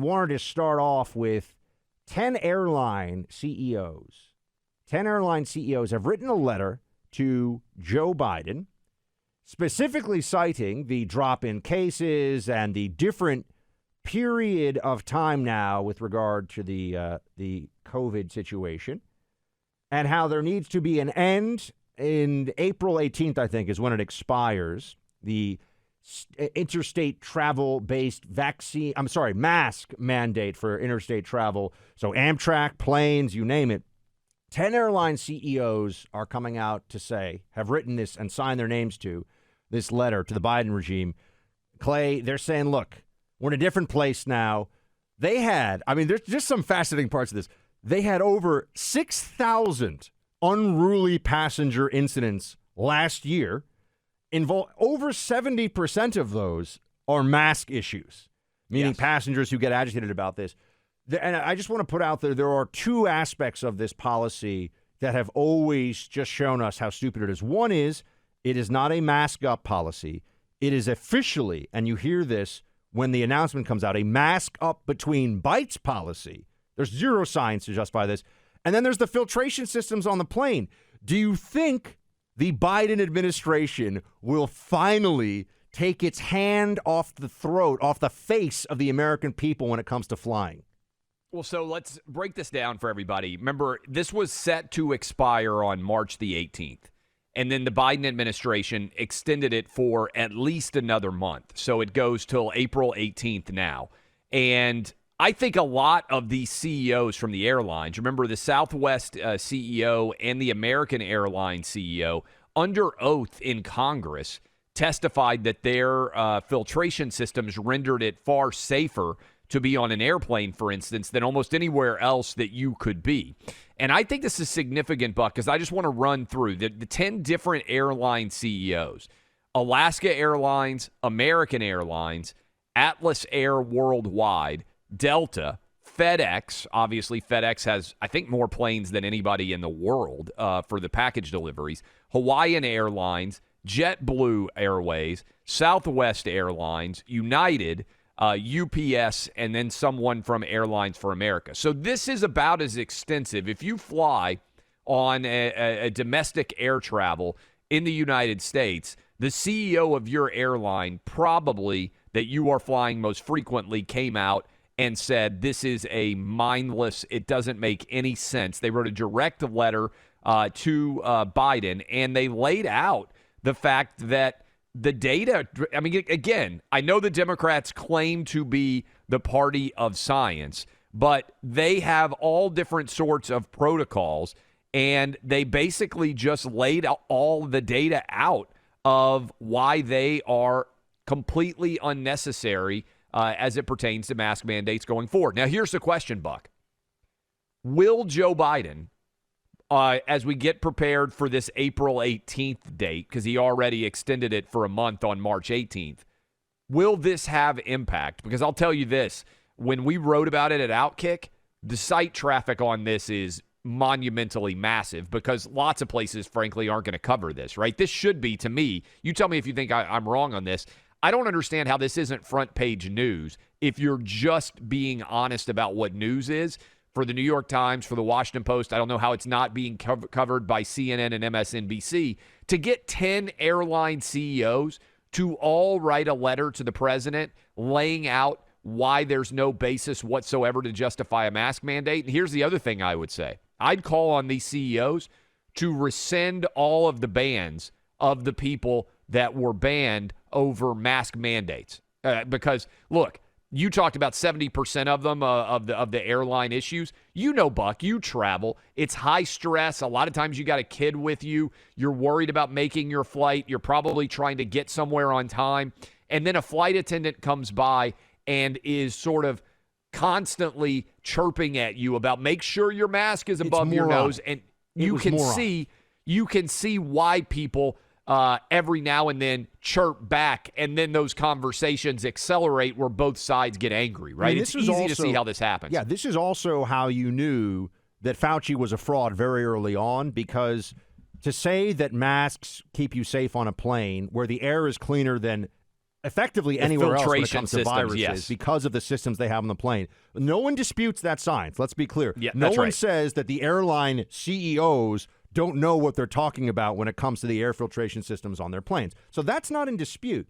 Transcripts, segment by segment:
wanted to start off with 10 airline CEOs. 10 airline CEOs have written a letter to Joe Biden, specifically citing the drop in cases and the different period of time now with regard to the COVID situation, and how there needs to be an end in April 18th, I think, is when it expires. The interstate travel-based mask mandate for interstate travel. So Amtrak, planes, you name it. 10 airline CEOs are coming out to say, have written this and signed their names to this letter to the Biden regime. Clay, they're saying, look, we're in a different place now. They had, there's just some fascinating parts of this. They had over 6,000 unruly passenger incidents last year. Over 70% of those are mask issues, meaning passengers who get agitated about this. And I just want to put out there are two aspects of this policy that have always just shown us how stupid it is. One is it is not a mask up policy. It is officially, and you hear this when the announcement comes out, a mask up between bites policy. There's zero science to justify this. And then there's the filtration systems on the plane. Do you think the Biden administration will finally take its hand off the throat, off the face of the American people when it comes to flying? Well, so let's break this down for everybody. Remember, this was set to expire on March the 18th. And then the Biden administration extended it for at least another month. So it goes till April 18th now. And I think a lot of these CEOs from the airlines, remember the Southwest CEO and the American Airlines CEO, under oath in Congress, testified that their filtration systems rendered it far safer to be on an airplane, for instance, than almost anywhere else that you could be. And I think this is significant, Buck, because I just want to run through the 10 different airline CEOs. Alaska Airlines, American Airlines, Atlas Air Worldwide, Delta, FedEx. Obviously, FedEx has, I think, more planes than anybody in the world for the package deliveries. Hawaiian Airlines, JetBlue Airways, Southwest Airlines, United, UPS, and then someone from Airlines for America. So this is about as extensive. If you fly on a domestic air travel in the United States, the CEO of your airline, probably that you are flying most frequently, came out and said, this is a mindless, it doesn't make any sense. They wrote a direct letter to Biden, and they laid out the fact that the data, again, I know the Democrats claim to be the party of science, but they have all different sorts of protocols, and they basically just laid all the data out of why they are completely unnecessary as it pertains to mask mandates going forward. Now, here's the question, Buck. Will Joe Biden, as we get prepared for this April 18th date, because he already extended it for a month on March 18th, will this have impact? Because I'll tell you this, when we wrote about it at Outkick, the site traffic on this is monumentally massive because lots of places, frankly, aren't going to cover this, right? This should be, to me, you tell me if you think I'm wrong on this. I don't understand how this isn't front page news if you're just being honest about what news is. For the New York Times, for the Washington Post, I don't know how it's not being covered by CNN and MSNBC. To get 10 airline CEOs to all write a letter to the president laying out why there's no basis whatsoever to justify a mask mandate. And here's the other thing I would say. I'd call on these CEOs to rescind all of the bans of the people that were banned over mask mandates. Because, look, you talked about 70% of them, of the airline issues. You know, Buck, you travel. It's high stress. A lot of times you got a kid with you. You're worried about making your flight. You're probably trying to get somewhere on time. And then a flight attendant comes by and is sort of constantly chirping at you about make sure your mask is above your nose. And you can see why people every now and then chirp back, and then those conversations accelerate where both sides get angry, right? It's easy to see how this happens. Yeah, this is also how you knew that Fauci was a fraud very early on, because to say that masks keep you safe on a plane where the air is cleaner than effectively anywhere else when it filtration comes to systems, viruses yes. because of the systems they have on the plane. No one disputes that science. Let's be clear. Yeah, no that's one right. says that the airline CEOs don't know what they're talking about when it comes to the air filtration systems on their planes. So that's not in dispute.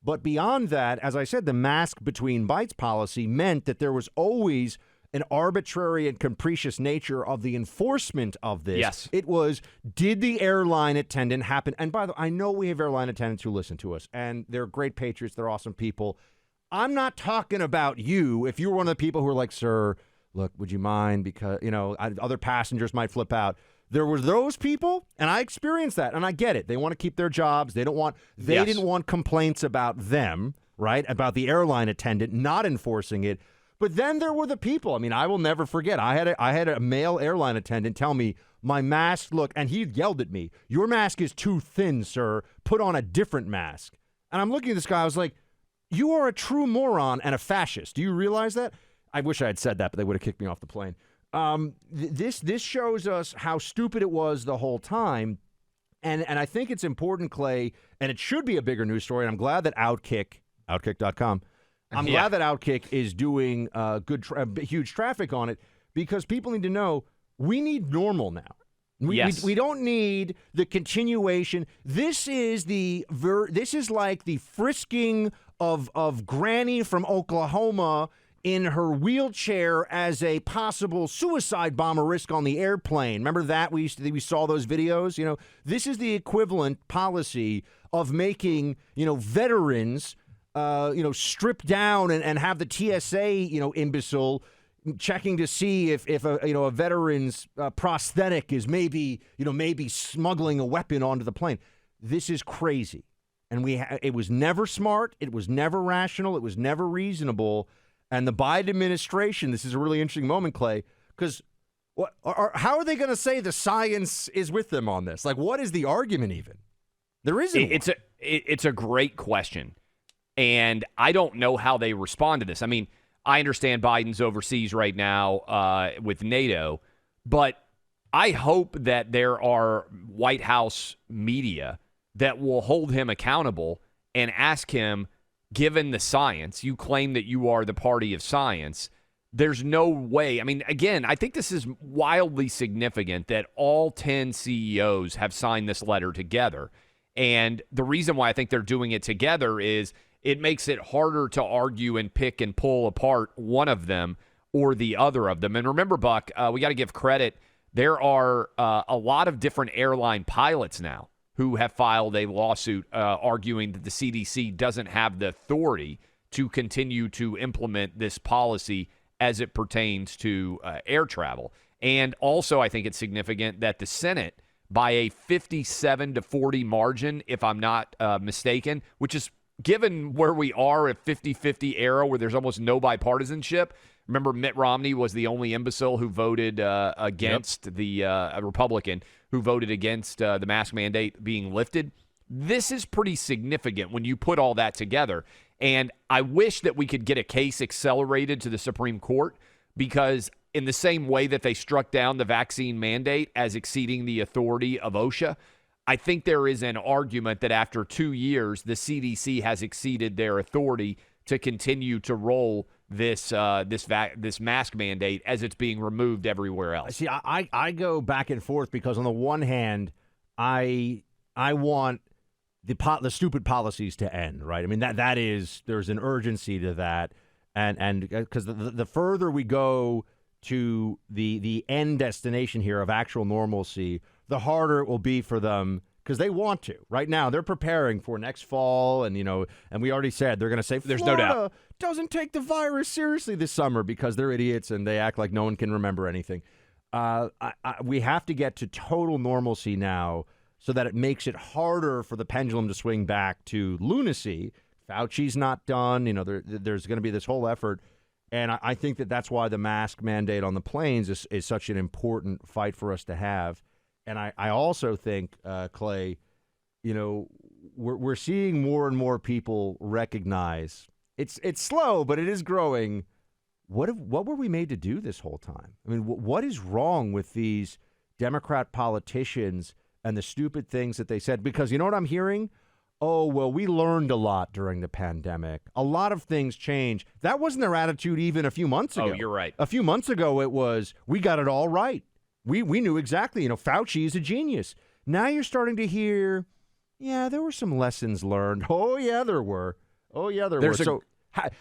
But beyond that, as I said, the mask between bites policy meant that there was always an arbitrary and capricious nature of the enforcement of this. Yes. It was, did the airline attendant happen? And by the way, I know we have airline attendants who listen to us, and they're great patriots. They're awesome people. I'm not talking about you. If you were one of the people who were like, sir, look, would you mind? Because, other passengers might flip out. There were those people, and I experienced that, and I get it. They want to keep their jobs. They didn't want complaints about them, right? About the airline attendant not enforcing it. But then there were the people. I mean, I will never forget. I had a male airline attendant tell me, my mask, look, and he yelled at me, your mask is too thin, sir. Put on a different mask. And I'm looking at this guy. I was like, you are a true moron and a fascist. Do you realize that? I wish I had said that, but they would have kicked me off the plane. This shows us how stupid it was the whole time. And I think it's important, Clay, and it should be a bigger news story. And I'm glad that Outkick.com, I'm glad that Outkick is doing huge traffic on it, because people need to know we need normal now. We don't need the continuation. This is like the frisking of Granny from Oklahoma in her wheelchair as a possible suicide bomber risk on the airplane. Remember that? We saw those videos. This is the equivalent policy of making veterans strip down and have the TSA imbecile checking to see if a veteran's prosthetic is maybe smuggling a weapon onto the plane. This is crazy, and it was never smart. It was never rational. It was never reasonable. And the Biden administration, this is a really interesting moment, Clay, because how are they going to say the science is with them on this? Like, what is the argument even? There isn't. It's a great question, and I don't know how they respond to this. I mean, I understand Biden's overseas right now with NATO, but I hope that there are White House media that will hold him accountable and ask him, given the science, you claim that you are the party of science. There's no way. I mean, again, I think this is wildly significant that all 10 CEOs have signed this letter together. And the reason why I think they're doing it together is it makes it harder to argue and pick and pull apart one of them or the other of them. And remember, Buck, we got to give credit. There are a lot of different airline pilots now who have filed a lawsuit arguing that the CDC doesn't have the authority to continue to implement this policy as it pertains to air travel. And also, I think it's significant that the Senate, by a 57-40 margin, if I'm not mistaken, which is given where we are at 50-50 era where there's almost no bipartisanship. Remember, Mitt Romney was the only imbecile who voted against a Republican who voted against the mask mandate being lifted. This is pretty significant when you put all that together. And I wish that we could get a case accelerated to the Supreme Court, because in the same way that they struck down the vaccine mandate as exceeding the authority of OSHA, I think there is an argument that after 2 years, the CDC has exceeded their authority to continue to roll this mask mandate as it's being removed everywhere else. See, I go back and forth because on the one hand, I want the stupid policies to end, right? I mean, that is, there's an urgency to that, and because the further we go to the end destination here of actual normalcy, the harder it will be for them, because they want to. Right now, they're preparing for next fall, and and we already said they're going to say there's Florida no doubt doesn't take the virus seriously this summer because they're idiots and they act like no one can remember anything. We have to get to total normalcy now, so that it makes it harder for the pendulum to swing back to lunacy. Fauci's not done. There's going to be this whole effort. And I think that's why the mask mandate on the planes is such an important fight for us to have. And I also think, Clay, we're seeing more and more people recognize it's slow, but it is growing. What were we made to do this whole time? I mean, what is wrong with these Democrat politicians and the stupid things that they said? Because you know what I'm hearing? oh, well, we learned a lot during the pandemic. A lot of things changed. That wasn't their attitude even a few months ago. Oh, you're right. A few months ago, it was, we got it all right. We knew exactly, Fauci is a genius. Now you're starting to hear, yeah, there were some lessons learned. Oh, yeah, there were. So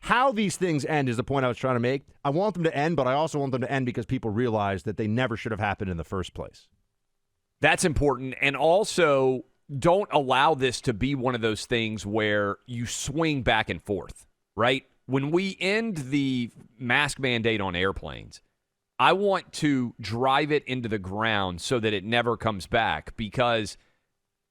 how these things end is the point I was trying to make. I want them to end, but I also want them to end because people realize that they never should have happened in the first place. That's important. And also, don't allow this to be one of those things where you swing back and forth, right? When we end the mask mandate on airplanes, I want to drive it into the ground so that it never comes back, because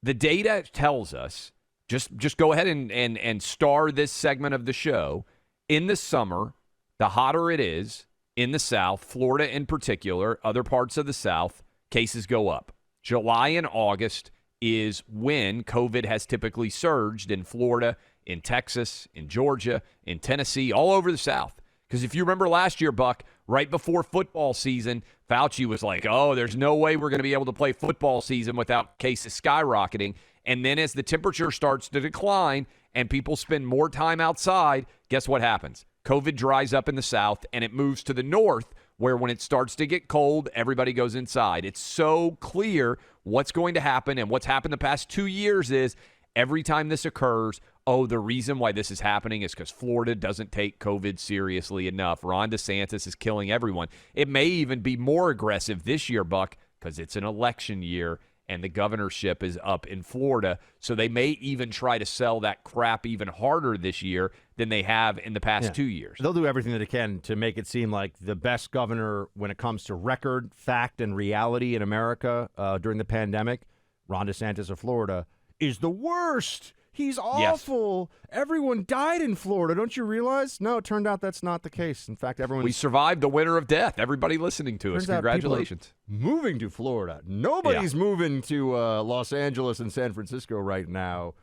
the data tells us, just go ahead and star this segment of the show. In the summer, the hotter it is in the South, Florida in particular, other parts of the South, cases go up. July and August is when COVID has typically surged in Florida, in Texas, in Georgia, in Tennessee, all over the South. Because if you remember last year, Buck, right before football season, Fauci was like, oh, there's no way we're going to be able to play football season without cases skyrocketing. And then as the temperature starts to decline and people spend more time outside, guess what happens? COVID dries up in the South and it moves to the north, where when it starts to get cold, everybody goes inside. It's so clear what's going to happen, and what's happened the past 2 years is every time this occurs, the reason why this is happening is because Florida doesn't take COVID seriously enough. Ron DeSantis is killing everyone. It may even be more aggressive this year, Buck, because it's an election year and the governorship is up in Florida. So they may even try to sell that crap even harder this year than they have in the past 2 years. They'll do everything that they can to make it seem like the best governor when it comes to record, fact, and reality in America during the pandemic, Ron DeSantis of Florida, is the worst. He's awful. Yes. Everyone died in Florida. Don't you realize? No, it turned out that's not the case. In fact, we survived the winter of death. Everybody listening to us, congratulations. Moving to Florida. Nobody's moving to Los Angeles and San Francisco right now.